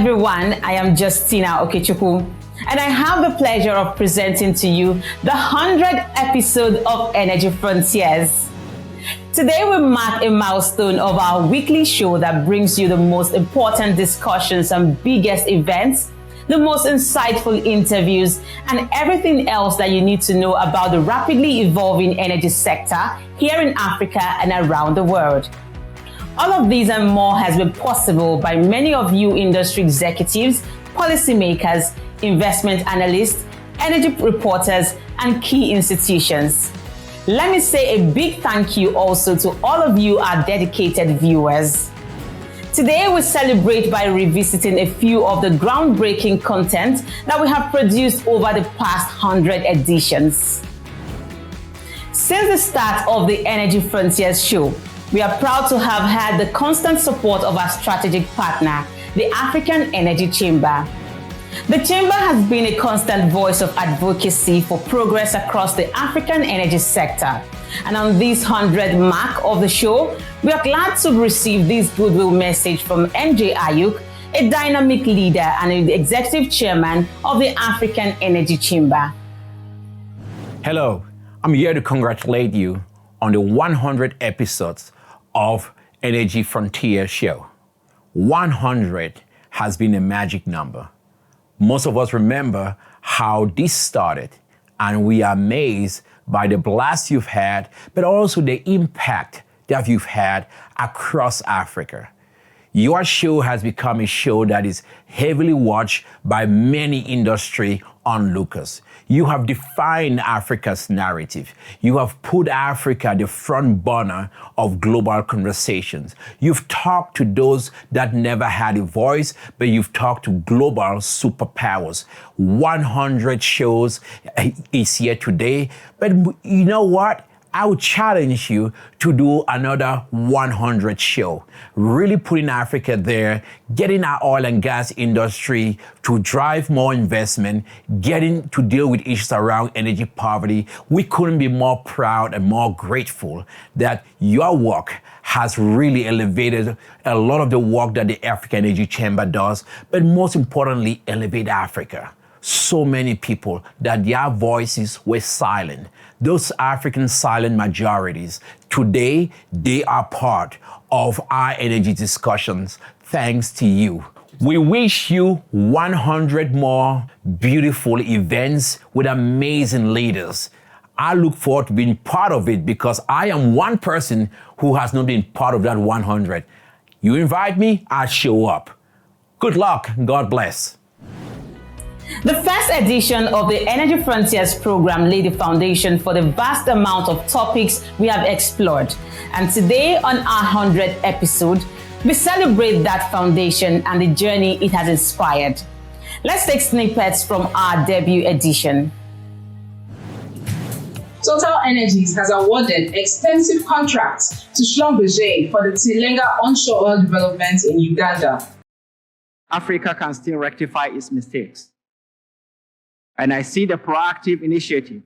everyone, I am Justina Okechukwu, and I have the pleasure of presenting to you the 100th episode of Energy Frontiers. Today we mark a milestone of our weekly show that brings you the most important discussions and biggest events, the most insightful interviews, and everything else that you need to know about the rapidly evolving energy sector here in Africa and around the world. All of these and more has been possible by many of you industry executives, policymakers, investment analysts, energy reporters, and key institutions. Let me say a big thank you also to all of you, our dedicated viewers. Today we celebrate by revisiting a few of the groundbreaking content that we have produced over the past 100 editions. Since the start of the Energy Frontiers show, we are proud to have had the constant support of our strategic partner, the African Energy Chamber. The Chamber has been a constant voice of advocacy for progress across the African energy sector. And on this 100th mark of the show, we are glad to receive this goodwill message from MJ Ayuk, a dynamic leader and the executive chairman of the African Energy Chamber. Hello, I'm here to congratulate you on the 100 episodes of Energy Frontier Show. 100 has been a magic number. Most of us remember how this started, and we are amazed by the blast you've had, but also the impact that you've had across Africa. Your show has become a show that is heavily watched by many industry onlookers. You have defined Africa's narrative. You have put Africa at the front burner of global conversations. You've talked to those that never had a voice, but you've talked to global superpowers. 100 shows is here today, but you know what? I would challenge you to do another 100 show, really putting Africa there, getting our oil and gas industry to drive more investment, getting to deal with issues around energy poverty. We couldn't be more proud and more grateful that your work has really elevated a lot of the work that the African Energy Chamber does, but most importantly, elevate Africa. So many people that their voices were silent. Those African silent majorities, today they are part of our energy discussions thanks to you. We wish you 100 more beautiful events with amazing leaders. I look forward to being part of it because I am one person who has not been part of that 100. You invite me, I'll show up. Good luck, God bless. The first edition of the Energy Frontiers program laid the foundation for the vast amount of topics we have explored. And today, on our 100th episode, we celebrate that foundation and the journey it has inspired. Let's take snippets from our debut edition. Total Energies has awarded extensive contracts to Schlumberger for the Tilenga onshore oil development in Uganda. Africa can still rectify its mistakes. And I see the proactive initiative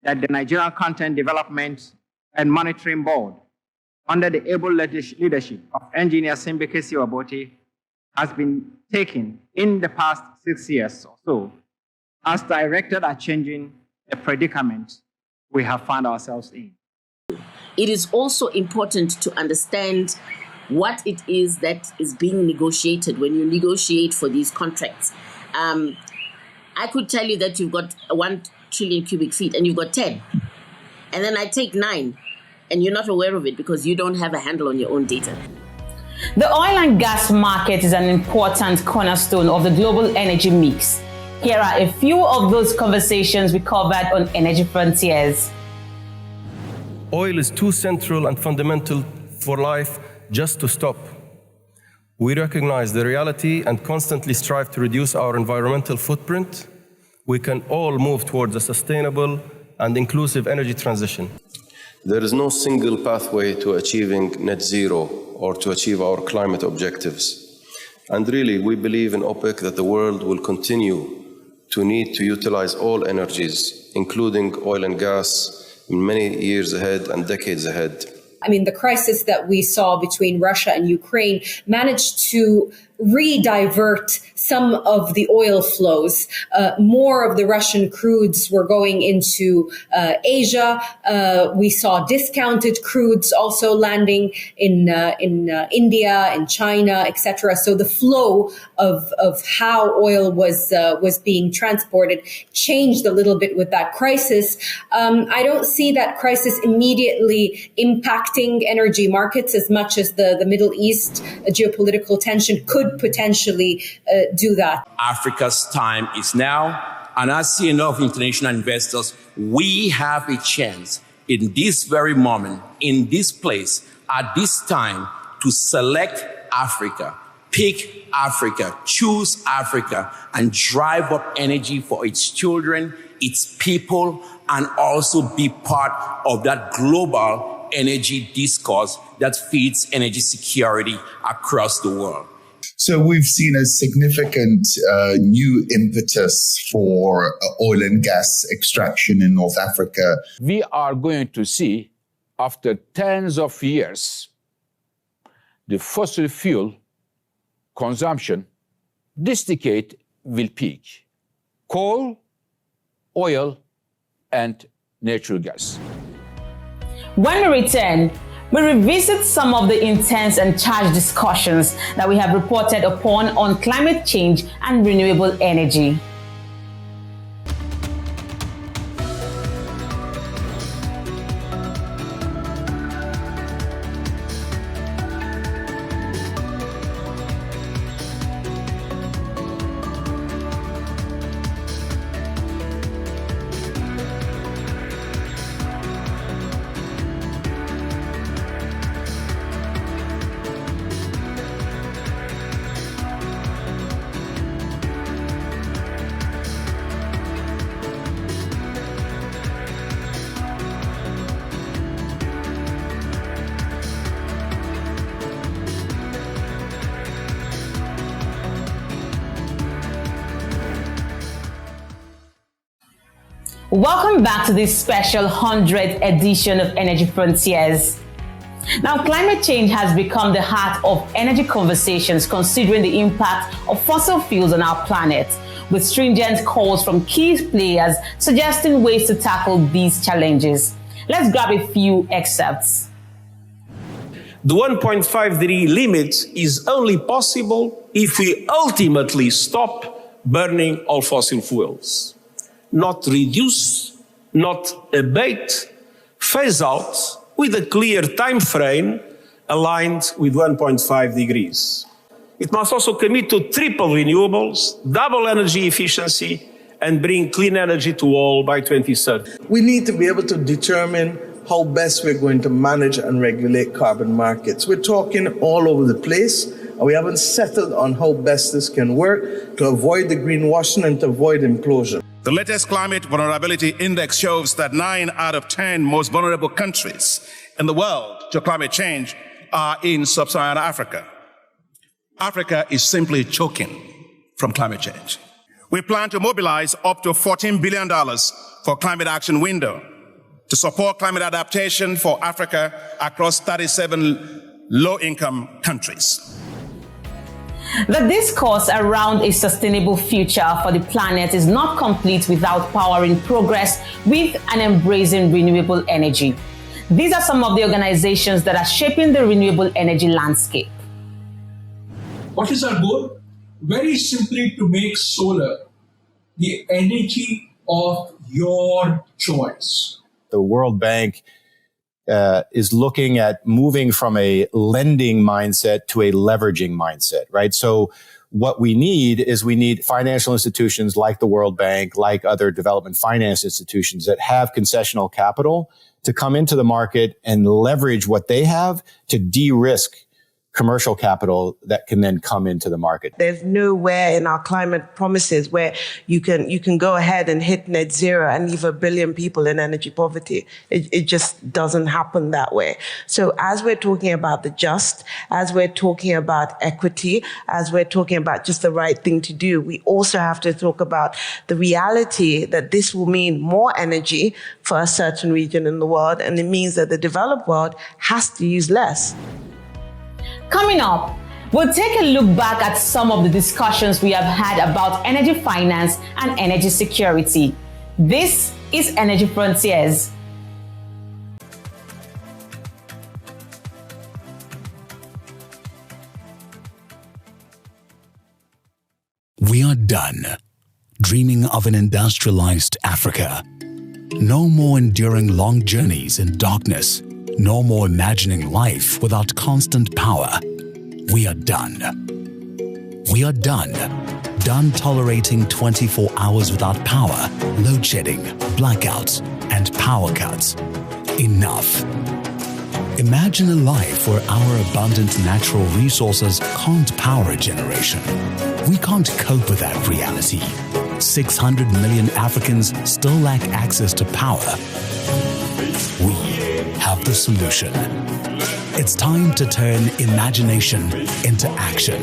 that the Nigerian Content Development and Monitoring Board, under the able leadership of Engineer Simbekesi Obote, has been taking in the past 6 years or so, as directed at changing the predicament we have found ourselves in. It is also important to understand what it is that is being negotiated when you negotiate for these contracts. I could tell you that you've got 1 trillion cubic feet and you've got 10. And then I take 9 and you're not aware of it because you don't have a handle on your own data. The oil and gas market is an important cornerstone of the global energy mix. Here are a few of those conversations we covered on Energy Frontiers. Oil is too central and fundamental for life just to stop. We recognize the reality and constantly strive to reduce our environmental footprint. We can all move towards a sustainable and inclusive energy transition. There is no single pathway to achieving net zero or to achieve our climate objectives. And really, we believe in OPEC that the world will continue to need to utilize all energies, including oil and gas, in many years ahead and decades ahead. I mean, the crisis that we saw between Russia and Ukraine managed to re-divert some of the oil flows. More of the Russian crudes were going into Asia. We saw discounted crudes also landing in India, in China, etc. So the flow of how oil was being transported changed a little bit with that crisis. I don't see that crisis immediately impacting energy markets as much as the Middle East geopolitical tension could potentially do that. Africa's time is now, and I see enough international investors. We have a chance in this very moment, in this place, at this time, to select Africa, pick Africa, choose Africa, and drive up energy for its children, its people, and also be part of that global energy discourse that feeds energy security across the world. So we've seen a significant new impetus for oil and gas extraction in North Africa. We are going to see, after tens of years, the fossil fuel consumption, this decade will peak. Coal, oil, and natural gas. When we return, we revisit some of the intense and charged discussions that we have reported upon on climate change and renewable energy. Welcome back to this special 100th edition of Energy Frontiers. Now, climate change has become the heart of energy conversations, considering the impact of fossil fuels on our planet, with stringent calls from key players suggesting ways to tackle these challenges. Let's grab a few excerpts. The 1.5-degree limit is only possible if we ultimately stop burning all fossil fuels. Not reduce, not abate, phase out with a clear time frame aligned with 1.5 degrees. It must also commit to triple renewables, double energy efficiency, and bring clean energy to all by 2030. We need to be able to determine how best we're going to manage and regulate carbon markets. We're talking all over the place, and we haven't settled on how best this can work to avoid the greenwashing and to avoid implosion. The latest Climate Vulnerability Index shows that 9 out of 10 most vulnerable countries in the world to climate change are in sub-Saharan Africa. Africa is simply choking from climate change. We plan to mobilize up to $14 billion for Climate Action Window to support climate adaptation for Africa across 37 low-income countries. The discourse around a sustainable future for the planet is not complete without powering progress with and embracing renewable energy. These are some of the organizations that are shaping the renewable energy landscape. What is our goal? Very simply, to make solar the energy of your choice. The World Bank is looking at moving from a lending mindset to a leveraging mindset, right? So what we need financial institutions like the World Bank, like other development finance institutions that have concessional capital to come into the market and leverage what they have to de-risk commercial capital that can then come into the market. There's nowhere in our climate promises where you can go ahead and hit net zero and leave 1 billion people in energy poverty. It just doesn't happen that way. So as we're talking about the just, as we're talking about equity, as we're talking about just the right thing to do, we also have to talk about the reality that this will mean more energy for a certain region in the world, and it means that the developed world has to use less. Coming up, We'll take a look back at some of the discussions we have had about energy finance and energy security. This is Energy Frontiers. We are done dreaming of an industrialized Africa. No more enduring long journeys in darkness. No more imagining life without constant power. We are done. We are done. Done tolerating 24 hours without power, load shedding, blackouts, and power cuts. Enough. Imagine a life where our abundant natural resources can't power a generation. We can't cope with that reality. 600 million Africans still lack access to power. We have the solution. It's time to turn imagination into action.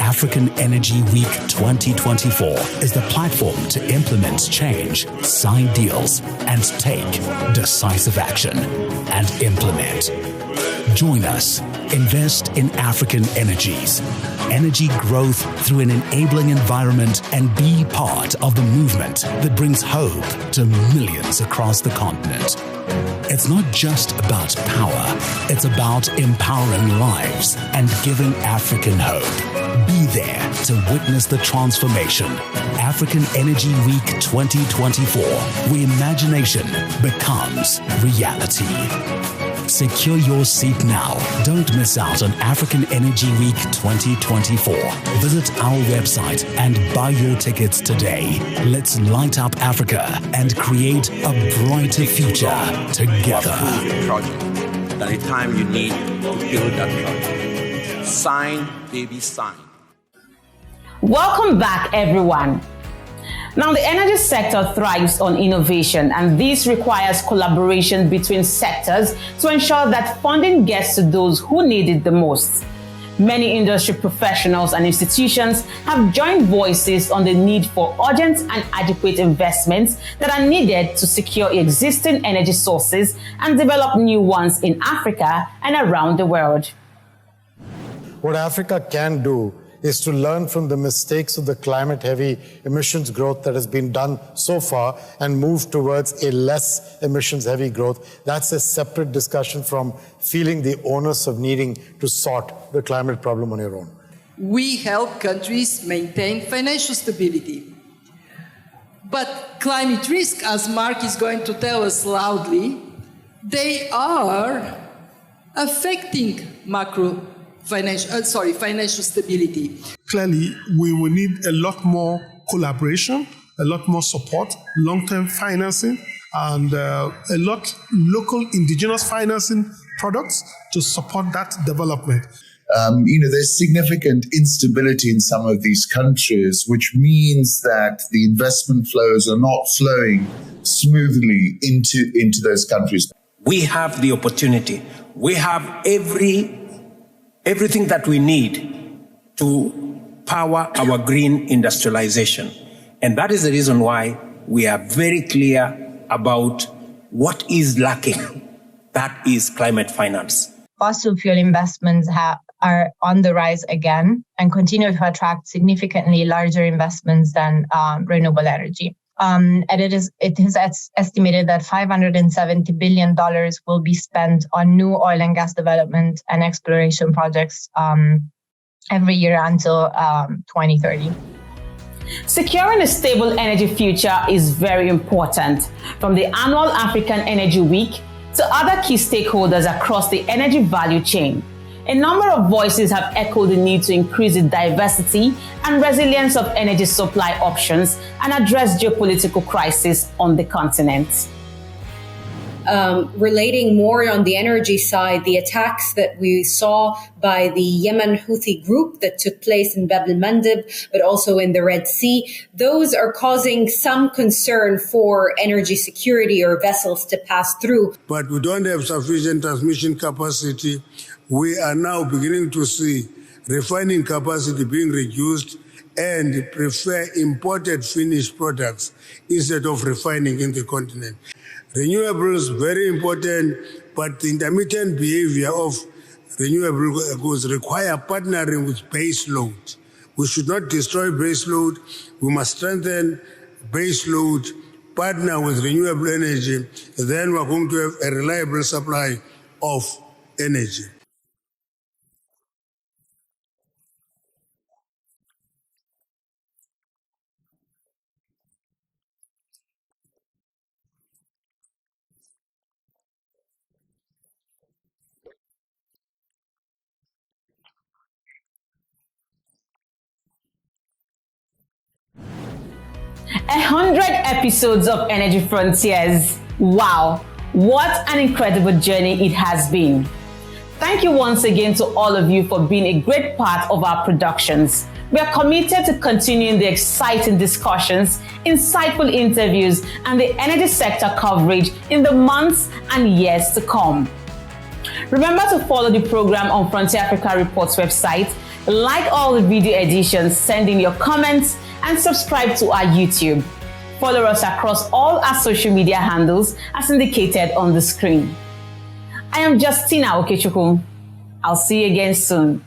African Energy Week 2024 is the platform to implement change, sign deals, and take decisive action and implement. Join us. Invest in African energies. Energy growth through an enabling environment and be part of the movement that brings hope to millions across the continent. It's not just about power. It's about empowering lives and giving African hope. Be there to witness the transformation. African Energy Week 2024, where imagination becomes reality. Secure your seat now. Don't miss out on African Energy Week 2024. Visit our website and buy your tickets today. Let's light up Africa and create a brighter future together. At the time you need to build that project. Sign, baby, sign. Welcome back, everyone. Now, the energy sector thrives on innovation, and this requires collaboration between sectors to ensure that funding gets to those who need it the most. Many industry professionals and institutions have joined voices on the need for urgent and adequate investments that are needed to secure existing energy sources and develop new ones in Africa and around the world. What Africa can do is to learn from the mistakes of the climate-heavy emissions growth that has been done so far and move towards a less emissions-heavy growth. That's a separate discussion from feeling the onus of needing to sort the climate problem on your own. We help countries maintain financial stability. But climate risk, as Mark is going to tell us loudly, they are affecting financial stability. Clearly, we will need a lot more collaboration, a lot more support, long-term financing, and a lot local indigenous financing products to support that development. There's significant instability in some of these countries, which means that the investment flows are not flowing smoothly into those countries. We have the opportunity. We have everything that we need to power our green industrialization. And that is the reason why we are very clear about what is lacking. That is climate finance. Fossil fuel investments are on the rise again and continue to attract significantly larger investments than renewable energy. And it is estimated that $570 billion will be spent on new oil and gas development and exploration projects every year until 2030. Securing a stable energy future is very important. From the annual African Energy Week to other key stakeholders across the energy value chain, a number of voices have echoed the need to increase the diversity and resilience of energy supply options and address geopolitical crisis on the continent. Relating more on the energy side, the attacks that we saw by the Yemen Houthi group that took place in Bab el-Mandeb, but also in the Red Sea, those are causing some concern for energy security or vessels to pass through. But we don't have sufficient transmission capacity. We are now beginning to see refining capacity being reduced and prefer imported finished products instead of refining in the continent. Renewables, very important, but the intermittent behavior of renewable goods require partnering with base load. We should not destroy base load. We must strengthen base load, partner with renewable energy, then we're going to have a reliable supply of energy. A 100 episodes of Energy Frontiers. Wow, what an incredible journey it has been. Thank you once again to all of you for being a great part of our productions. We are committed to continuing the exciting discussions, insightful interviews, and the energy sector coverage in the months and years to come. Remember to follow the program on Frontier Africa Reports website, like all the video editions, send in your comments, and subscribe to our YouTube. Follow us across all our social media handles as indicated on the screen. I am Justina Okechukwu. I'll see you again soon.